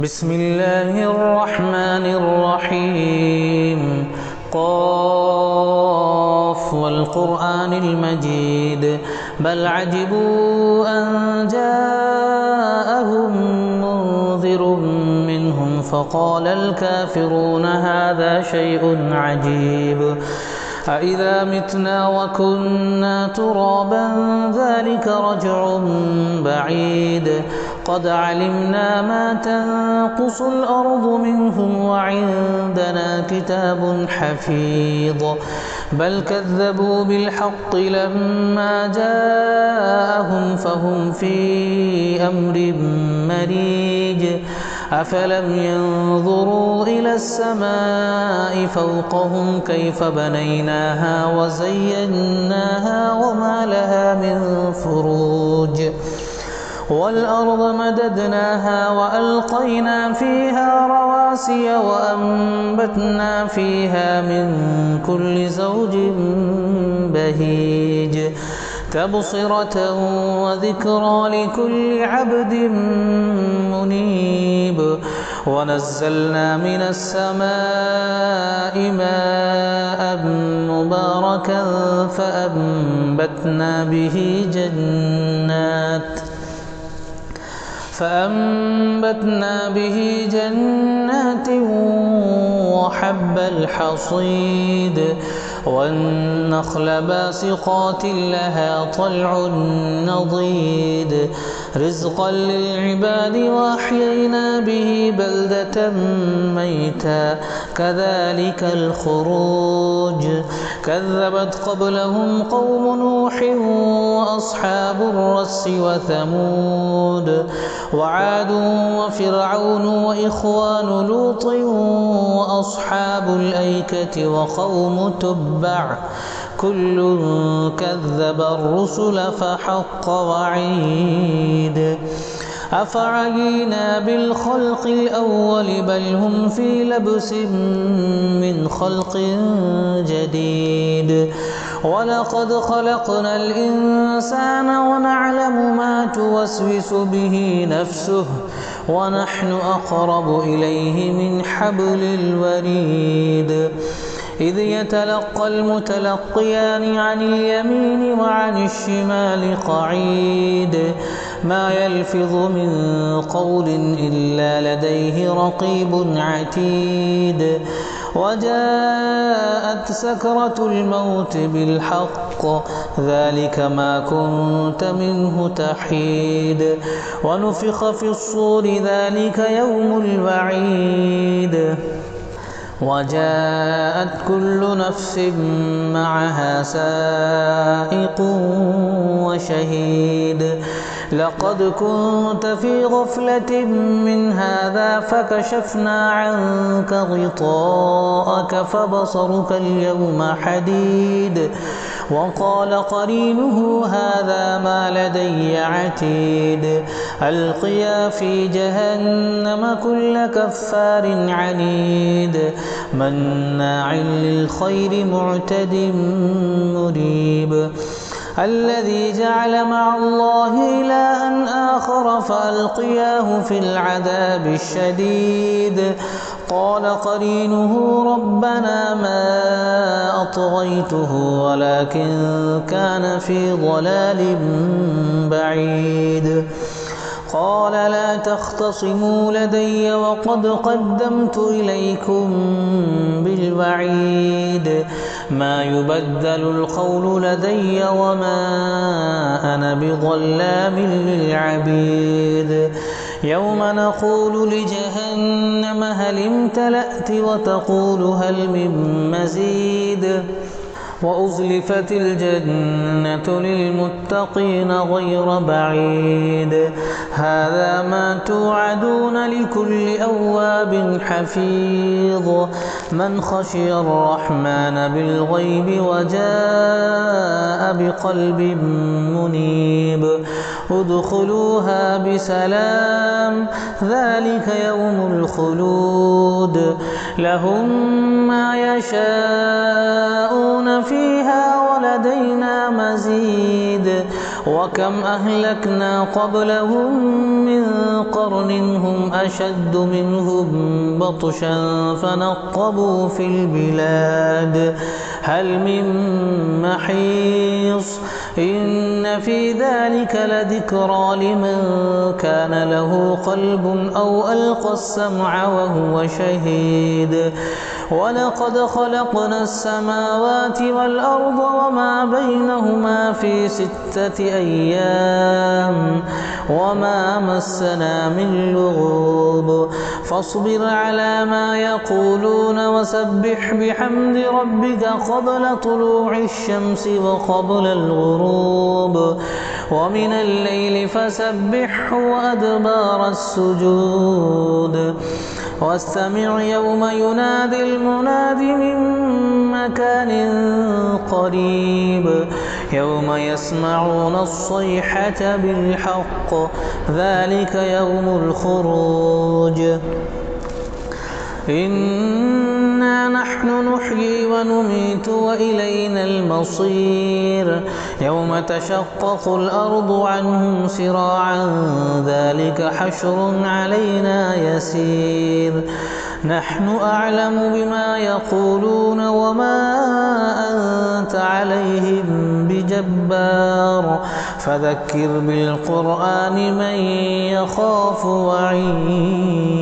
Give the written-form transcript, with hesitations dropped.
بسم الله الرحمن الرحيم قاف والقرآن المجيد بل عجبوا أن جاءهم منذر منهم فقال الكافرون هذا شيء عجيب أإذا متنا وكنا ترابا ذلك رجع بعيد قد علمنا ما تنقص الأرض منهم وعندنا كتاب حفيظ بل كذبوا بالحق لما جاءهم فهم في أمر مريج أفلم ينظروا إلى السماء فوقهم كيف بنيناها وزيناها وما لها من فروج والأرض مددناها وألقينا فيها رواسي وأنبتنا فيها من كل زوج بهيج تبصرة وذكرى لكل عبد منيب ونزلنا من السماء ماء مباركا فأنبتنا به جنات وحب الحصيد والنخل باسقات لها طلع نضيد رزقا للعباد وأحيينا به بلدة ميتا كذلك الخروج كذبت قبلهم قوم نوح وأصحاب الرس وثمود وعاد وفرعون وإخوان لوط وأصحاب الأيكة وقوم تبع كل كذب الرسل فحق وعيد أفعينا بالخلق الأول بل هم في لبس من خلق جديد ولقد خلقنا الإنسان ونعلم ما توسوس به نفسه ونحن أقرب إليه من حبل الوريد إذ يتلقى المتلقيان عن اليمين وعن الشمال قعيد ما يلفظ من قول إلا لديه رقيب عتيد وجاءت سكرة الموت بالحق ذلك ما كنت منه تحيد ونفخ في الصور ذلك يوم الوعيد وجاءت كل نفس معها سائق وشهيد لقد كنت في غفلة من هذا فكشفنا عنك غطاءك فبصرك اليوم حديد وقال قرينه هذا ما لدي عتيد ألقيا في جهنم كل كفار عنيد مناع للخير معتد مريب الذي جعل مع الله إلها آخر فألقياه في العذاب الشديد قال قرينه ربنا ما أطغيته ولكن كان في ضلال بعيد قال لا تختصموا لدي وقد قدمت إليكم بالوعيد ما يبدل القول لدي وما أنا بظلام للعبيد يوم نقول لجهنم هل امتلأت وتقول هل من مزيد وأزلفت الجنة للمتقين غير بعيد هذا ما توعدون لكل أواب حفيظ من خشي الرحمن بالغيب وجاء بقلب منيب ادخلوها بسلام ذلك يوم الخلود لهم ما يشاءون فيها ولدينا مزيد وكم أهلكنا قبلهم من قرن هم أشد منهم بطشا فنقبوا في البلاد هل من محيص إن في ذلك لذكرى لمن كان له قلب أو ألقى السمع وهو شهيد ولقد خلقنا السماوات والأرض وما بينهما في 6 أيام وما مسنا من لغوب فاصبر على ما يقولون وسبح بحمد ربك قبل طلوع الشمس وقبل الغروب ومن الليل فسبحه وأدبار السجود واستمع يوم ينادي المناد من مكان قريب يوم يسمعون الصيحة بالحق ذلك يوم الخروج إنا نحن نحيي ونميت وإلينا المصير يوم تشقق الأرض عنهم سراعا ذلك حشر علينا يسير نحن أعلم بما يقولون وما أنت عليهم بجبار فذكر بالقرآن من يخاف وعيد